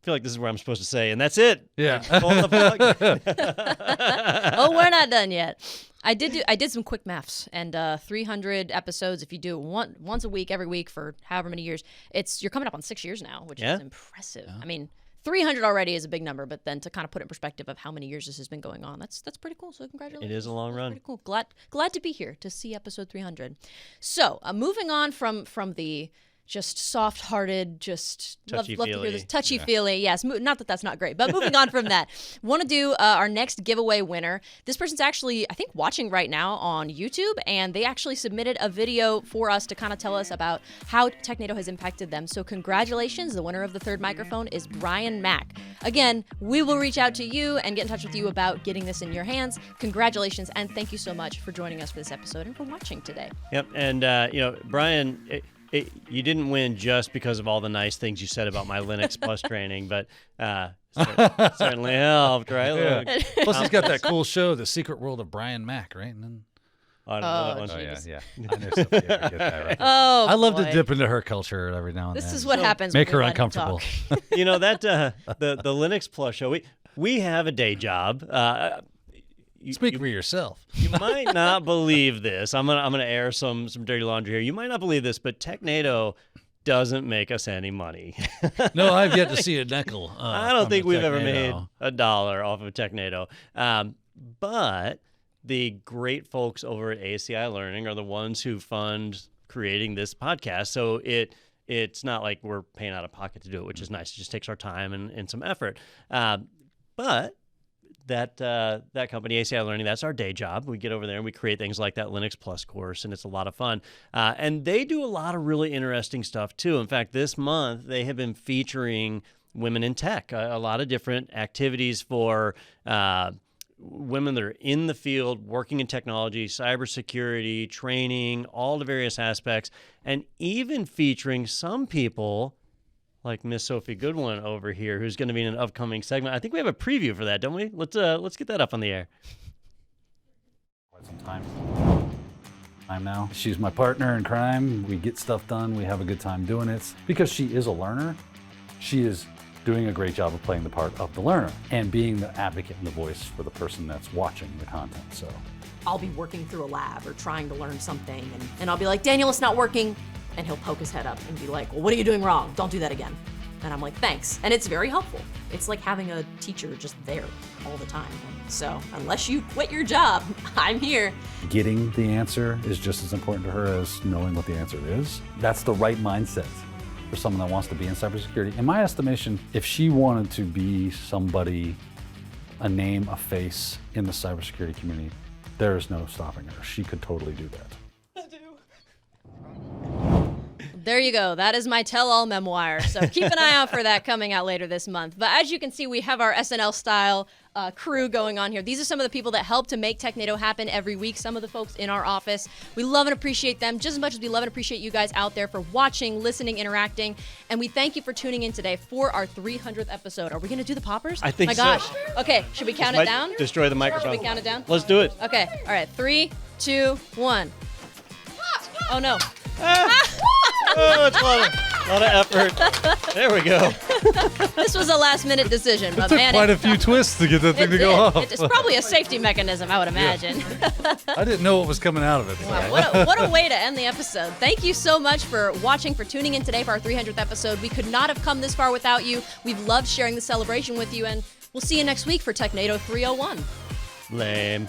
like this is where I'm supposed to say, and that's it. Yeah. Oh, we're not done yet. I did some quick maths, and 300 episodes. If you do it once a week, every week for however many years, you're coming up on 6 years now, which is impressive. Yeah. I mean, 300 already is a big number, but then to kind of put it in perspective of how many years this has been going on, that's pretty cool. So congratulations. It is a long run. Pretty cool. Glad to be here to see episode 300. So moving on from the just soft-hearted, just love to hear this touchy-feely. Yes, not that that's not great, but moving on from that, want to do our next giveaway winner. This person's actually, I think, watching right now on YouTube, and they actually submitted a video for us to kind of tell us about how Technado has impacted them. So congratulations, the winner of the third microphone is Brian Mack. Again, we will reach out to you and get in touch with you about getting this in your hands. Congratulations, and thank you so much for joining us for this episode and for watching today. Yep, and Brian... you didn't win just because of all the nice things you said about my Linux Plus training, but certainly helped, right? Yeah. Plus, he's got that cool show, The Secret World of Brian Mack, right? And then... I don't know that one. Yeah. I know Sophie ever get that right. Oh, I love to dip into her culture every now and then. This is what happens. Make when her we uncomfortable. That the Linux Plus show. We have a day job. Speak for yourself. You might not believe this. I'm gonna air some dirty laundry here. You might not believe this, but Technado doesn't make us any money. No, I've yet to see a nickel. I don't think we've ever made $1 off of Technado. But the great folks over at ACI Learning are the ones who fund creating this podcast. So it's not like we're paying out of pocket to do it, which is nice. It just takes our time and some effort. But that company, ACI Learning, that's our day job. We get over there and we create things like that Linux Plus course, and it's a lot of fun. And they do a lot of really interesting stuff, too. In fact, this month, they have been featuring women in tech, a lot of different activities for women that are in the field, working in technology, cybersecurity, training, all the various aspects, and even featuring some people like Miss Sophie Goodwin over here, who's going to be in an upcoming segment. I think we have a preview for that, don't we? Let's get that up on the air. Quite some time now. She's my partner in crime. We get stuff done. We have a good time doing it. Because she is a learner, she is doing a great job of playing the part of the learner and being the advocate and the voice for the person that's watching the content. So I'll be working through a lab or trying to learn something, and I'll be like, Daniel, it's not working. And he'll poke his head up and be like, well, what are you doing wrong? Don't do that again. And I'm like, thanks. And it's very helpful. It's like having a teacher just there all the time. So unless you quit your job, I'm here. getting the answer is just as important to her as knowing what the answer is. That's the right mindset for someone that wants to be in cybersecurity. In my estimation, if she wanted to be somebody, a name, a face in the cybersecurity community, there is no stopping her. She could totally do that. There you go. That is my tell-all memoir. So keep an eye out for that coming out later this month. But as you can see, we have our SNL-style crew going on here. These are some of the people that help to make Technado happen every week. Some of the folks in our office. We love and appreciate them just as much as we love and appreciate you guys out there for watching, listening, interacting. And we thank you for tuning in today for our 300th episode. Are we going to do the poppers? I think so. My gosh. Okay, should we count it down? Destroy the microphone. Should we count it down? Let's do it. Okay. All right. 3, 2, 1. Oh, no. Oh, it's a lot of effort. There we go. This was a last-minute decision, but It took man, quite a few twists to get that thing to go off. It's probably a safety mechanism, I would imagine. I didn't know what was coming out of it. Wow, what a way to end the episode. Thank you so much for watching, for tuning in today for our 300th episode. We could not have come this far without you. We've loved sharing the celebration with you, and we'll see you next week for Technado 301. Lame.